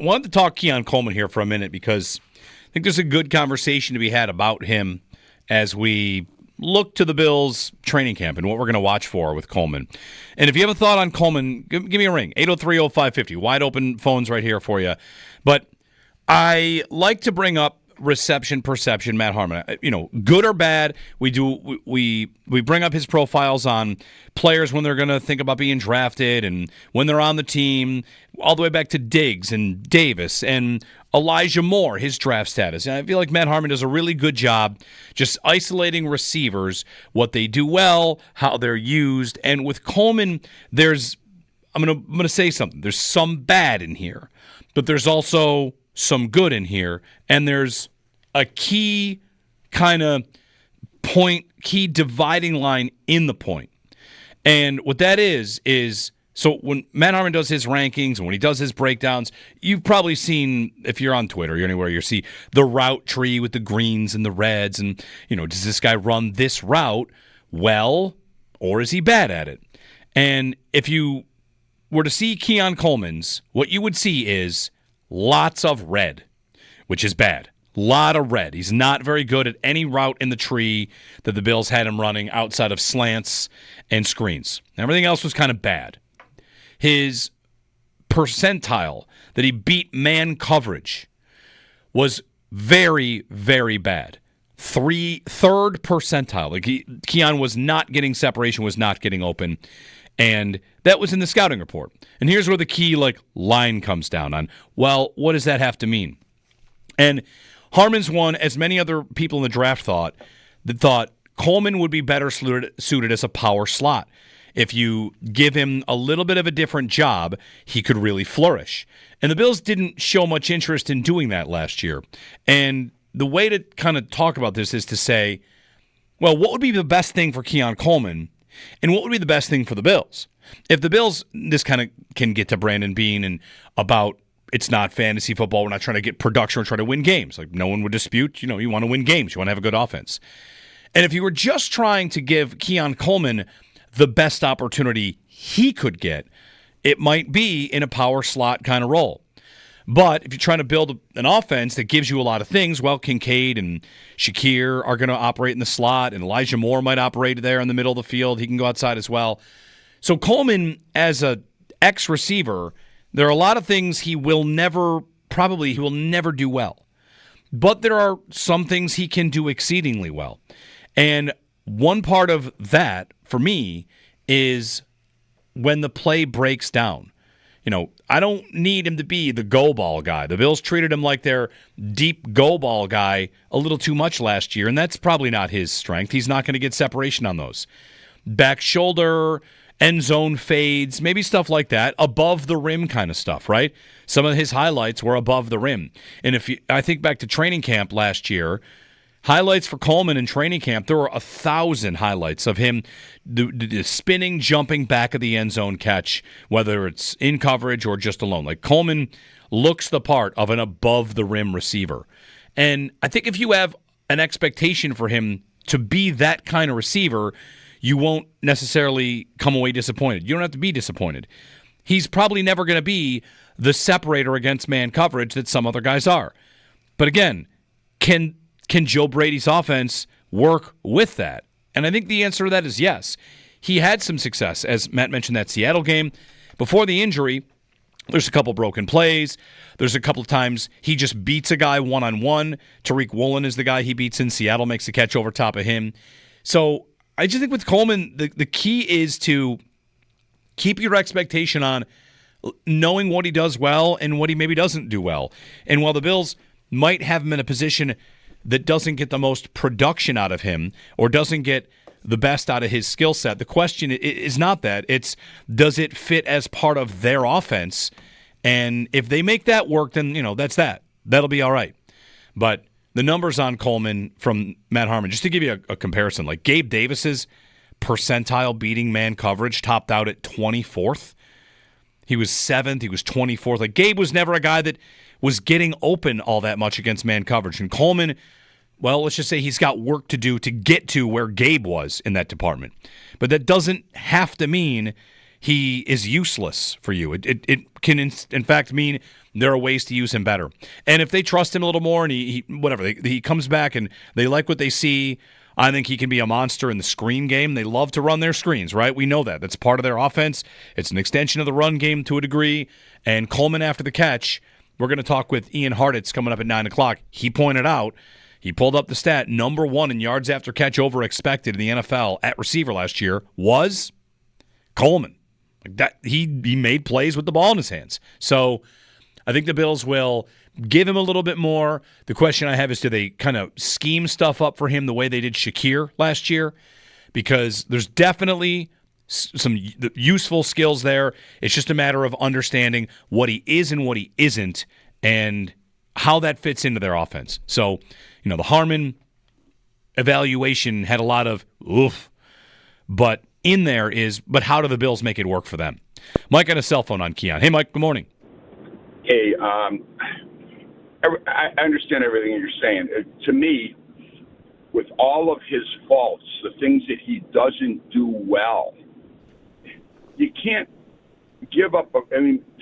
wanted to talk Keon Coleman here for a minute because I think there's a good conversation to be had about him as we look to the Bills training camp and what we're going to watch for with Coleman. And if you have a thought on Coleman, give me a ring, 803-0550. Wide open phones right here for you. But I like to bring up reception perception, Matt Harmon. Good or bad, we bring up his profiles on players when they're going to think about being drafted and when they're on the team, all the way back to Diggs and Davis and Elijah Moore, his draft status. And I feel like Matt Harmon does a really good job just isolating receivers, what they do well, how they're used. And with Coleman, I'm gonna say something. There's some bad in here, but there's also some good in here, and there's a key kind of point, key dividing line in the point. And what that is so when Matt Harmon does his rankings and when he does his breakdowns, you've probably seen, if you're on Twitter or anywhere, you see the route tree with the greens and the reds, and does this guy run this route well, or is he bad at it? And if you were to see Keon Coleman's, what you would see is lots of red, which is bad. Lot of red. He's not very good at any route in the tree that the Bills had him running outside of slants and screens. Everything else was kind of bad. His percentile that he beat man coverage was very, very bad. Third percentile. Like Keon was not getting separation, was not getting open. And that was in the scouting report. And here's where the key line comes down on, well, what does that have to mean? And Harmon's one, as many other people in the draft thought Coleman would be better suited as a power slot. If you give him a little bit of a different job, he could really flourish. And the Bills didn't show much interest in doing that last year. And the way to kind of talk about this is to say, well, what would be the best thing for Keon Coleman? And what would be the best thing for the Bills? If the Bills, this kind of can get to Brandon Beane and about it's not fantasy football, we're not trying to get production, we're trying to win games. Like no one would dispute, you want to win games, you want to have a good offense. And if you were just trying to give Keon Coleman the best opportunity he could get, it might be in a power slot kind of role. But if you're trying to build an offense that gives you a lot of things, well, Kincaid and Shakir are going to operate in the slot, and Elijah Moore might operate there in the middle of the field. He can go outside as well. So Coleman, as an ex-receiver, there are a lot of things he will never do well. But there are some things he can do exceedingly well. And one part of that, for me, is when the play breaks down. I don't need him to be the go ball guy. The Bills treated him like their deep go ball guy a little too much last year, and that's probably not his strength. He's not going to get separation on those. Back shoulder, end zone fades, maybe stuff like that, above the rim kind of stuff, right? Some of his highlights were above the rim. And I think back to training camp last year, highlights for Coleman in training camp, there were 1,000 highlights of him the spinning, jumping back of the end zone catch, whether it's in coverage or just alone. Like Coleman looks the part of an above-the-rim receiver. And I think if you have an expectation for him to be that kind of receiver, you won't necessarily come away disappointed. You don't have to be disappointed. He's probably never going to be the separator against man coverage that some other guys are. But again, can Joe Brady's offense work with that? And I think the answer to that is yes. He had some success, as Matt mentioned, that Seattle game. Before the injury, there's a couple broken plays. There's a couple of times he just beats a guy one-on-one. Tariq Woolen is the guy he beats in. Seattle makes the catch over top of him. So I just think with Coleman, the key is to keep your expectation on knowing what he does well and what he maybe doesn't do well. And while the Bills might have him in a position that doesn't get the most production out of him or doesn't get the best out of his skill set, the question is not that. It's, does it fit as part of their offense? And if they make that work, then, that's that. That'll be all right. But the numbers on Coleman from Matt Harmon, just to give you a comparison, like Gabe Davis's percentile beating man coverage topped out at 24th. He was 7th. He was 24th. Like Gabe was never a guy that was getting open all that much against man coverage. And Coleman, well, let's just say he's got work to do to get to where Gabe was in that department. But that doesn't have to mean he is useless for you. It can, in fact, mean there are ways to use him better. And if they trust him a little more and he comes back and they like what they see, I think he can be a monster in the screen game. They love to run their screens, right? We know that. That's part of their offense. It's an extension of the run game to a degree. And Coleman after the catch, we're going to talk with Ian Hartitz coming up at 9 o'clock. He pointed out, he pulled up the stat, number 1 in yards after catch over expected in the NFL at receiver last year was Coleman. Like that, he made plays with the ball in his hands. So I think the Bills will give him a little bit more. The question I have is, do they kind of scheme stuff up for him the way they did Shakir last year? Because there's definitely some useful skills there. It's just a matter of understanding what he is and what he isn't and how that fits into their offense. So, the Harmon evaluation had a lot of oof, but in there is, but how do the Bills make it work for them? Mike got a cell phone on Keon. Hey, Mike, good morning. Hey, I understand everything you're saying. To me, with all of his faults, the things that he doesn't do well, you can't give up.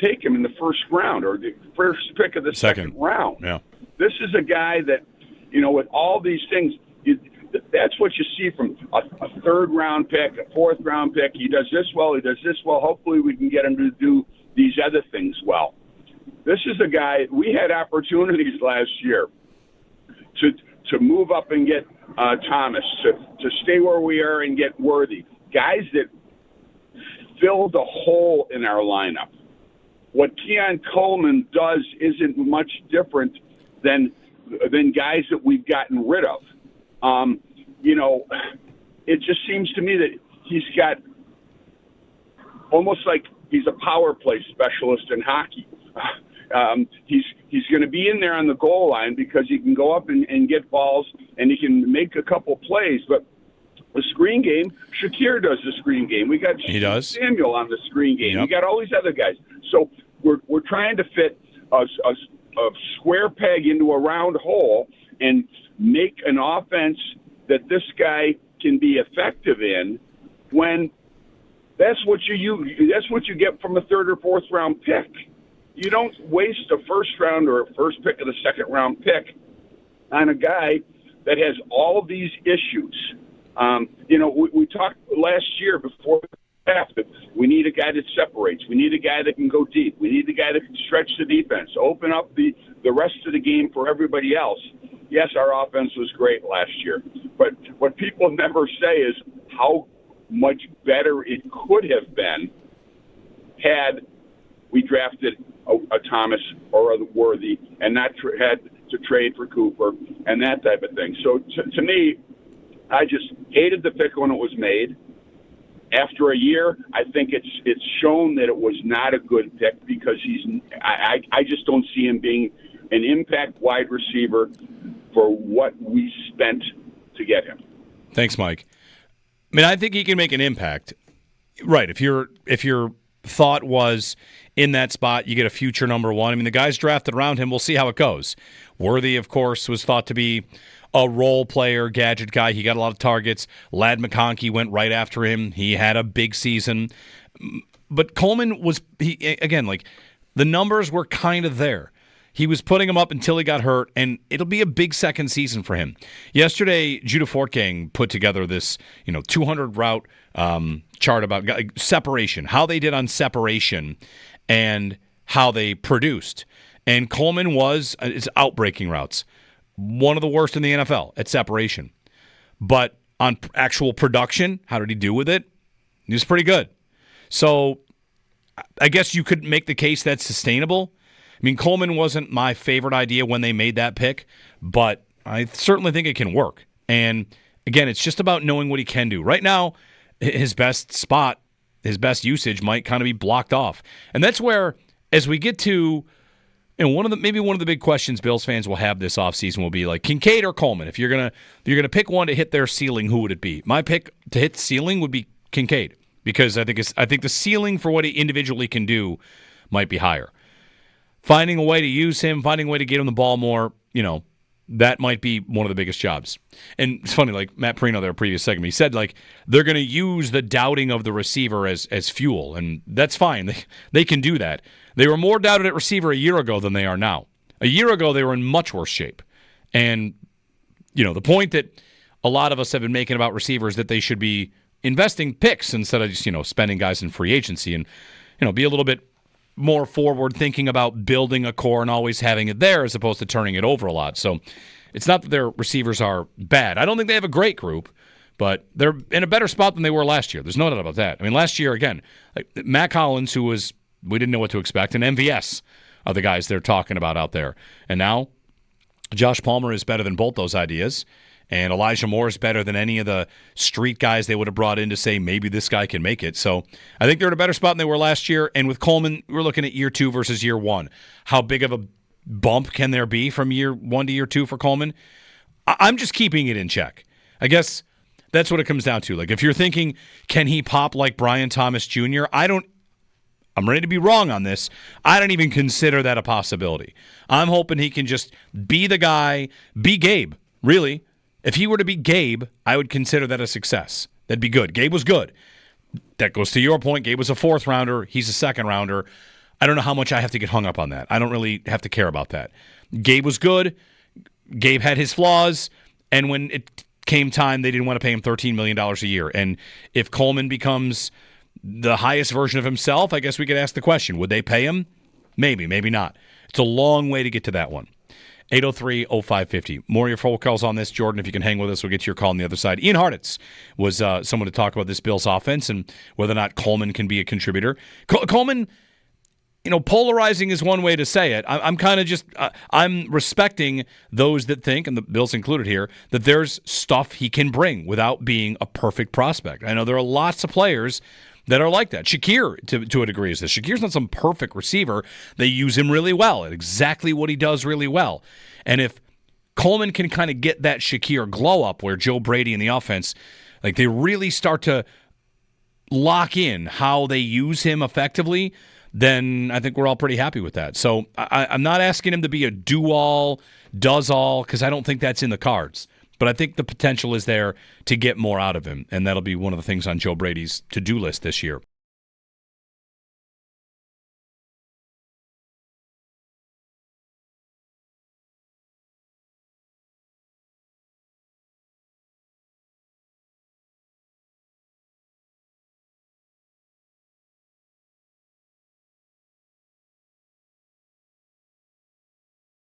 Take him in the first round or the first pick of the second round. Yeah. This is a guy that, with all these things, that's what you see from a third-round pick, a fourth-round pick. He does this well, he does this well. Hopefully we can get him to do these other things well. This is a guy, we had opportunities last year to move up and get Thomas, to stay where we are and get Worthy. Guys that filled a hole in our lineup. What Keon Coleman does isn't much different than guys that we've gotten rid of. It just seems to me that he's got almost like he's a power play specialist in hockey. He's going to be in there on the goal line because he can go up and get balls and he can make a couple plays. But the screen game, Shakir does the screen game. We got Samuel on the screen game. Yep. We got all these other guys. So we're trying to fit a square peg into a round hole and make an offense that this guy can be effective in when that's what you get from a third or fourth round pick. You don't waste a first round or a first pick of the second round pick on a guy that has all these issues. We talked last year before the draft that we need a guy that separates. We need a guy that can go deep. We need a guy that can stretch the defense, open up the rest of the game for everybody else. Yes, our offense was great last year, but what people never say is how much better it could have been had we drafted a Thomas or a Worthy and not had to trade for Cooper and that type of thing. So to me, I just hated the pick when it was made. After a year, I think it's shown that it was not a good pick because I just don't see him being an impact wide receiver for what we spent to get him. Thanks, Mike. I think he can make an impact. Right. If your thought was in that spot, you get a future number 1. The guys drafted around him, we'll see how it goes. Worthy, of course, was thought to be a role player, gadget guy. He got a lot of targets. Ladd McConkey went right after him. He had a big season. But Coleman was, the numbers were kind of there. He was putting him up until he got hurt, and it'll be a big second season for him. Yesterday, Judah Fortgang put together this 200 route chart about separation, how they did on separation and how they produced. And Coleman was, it's outbreaking routes, one of the worst in the NFL at separation. But on actual production, how did he do with it? He was pretty good. So I guess you could make the case that's sustainable. Coleman wasn't my favorite idea when they made that pick, but I certainly think it can work. And again, it's just about knowing what he can do. Right now, his best spot, his best usage might kind of be blocked off. And that's where, as we get to, one of the big questions Bills fans will have this offseason will be like Kincaid or Coleman. If you're gonna pick one to hit their ceiling, who would it be? My pick to hit the ceiling would be Kincaid because I think the ceiling for what he individually can do might be higher. Finding a way to use him, finding a way to get him the ball more, that might be one of the biggest jobs. And it's funny, like Matt Perino, their previous segment, he said like they're going to use the doubting of the receiver as fuel, and that's fine. They can do that. They were more doubted at receiver a year ago than they are now. A year ago, they were in much worse shape. And, the point that a lot of us have been making about receivers that they should be investing picks instead of just, spending guys in free agency and, be a little bit more forward thinking about building a core and always having it there as opposed to turning it over a lot. So it's not that their receivers are bad. I don't think they have a great group, but they're in a better spot than they were last year. There's no doubt about that. I mean, last year, again, like Matt Collins, we didn't know what to expect, and MVS are the guys they're talking about out there. And now Josh Palmer is better than both those ideas, and Elijah Moore is better than any of the street guys they would have brought in to say maybe this guy can make it. So I think they're in a better spot than they were last year. And with Coleman, we're looking at year 2 versus year 1. How big of a bump can there be from year 1 to year 2 for Coleman? I'm just keeping it in check. I guess that's what it comes down to. Like if you're thinking, can he pop like Brian Thomas Jr.? I'm ready to be wrong on this. I don't even consider that a possibility. I'm hoping he can just be the guy, be Gabe, really. If he were to be Gabe, I would consider that a success. That'd be good. Gabe was good. That goes to your point. Gabe was a 4th rounder. He's a 2nd rounder. I don't know how much I have to get hung up on that. I don't really have to care about that. Gabe was good. Gabe had his flaws. And when it came time, they didn't want to pay him $13 million a year. And if Coleman becomes the highest version of himself, I guess we could ask the question, would they pay him? Maybe, maybe not. It's a long way to get to that one. 803-0550. More of your phone calls on this. Jordan, if you can hang with us, we'll get to your call on the other side. Ian Hartitz was someone to talk about this Bills offense and whether or not Coleman can be a contributor. Coleman, polarizing is one way to say it. I'm kind of just I'm respecting those that think, and the Bills included here, that there's stuff he can bring without being a perfect prospect. I know there are lots of players that are like that. Shakir, to a degree, is this. Shakir's not some perfect receiver. They use him really well at exactly what he does really well. And if Coleman can kind of get that Shakir glow up where Joe Brady and the offense, like they really start to lock in how they use him effectively, then I think we're all pretty happy with that. So I'm not asking him to be a do-all, does-all, because I don't think that's in the cards. But I think the potential is there to get more out of him, and that'll be one of the things on Joe Brady's to-do list this year.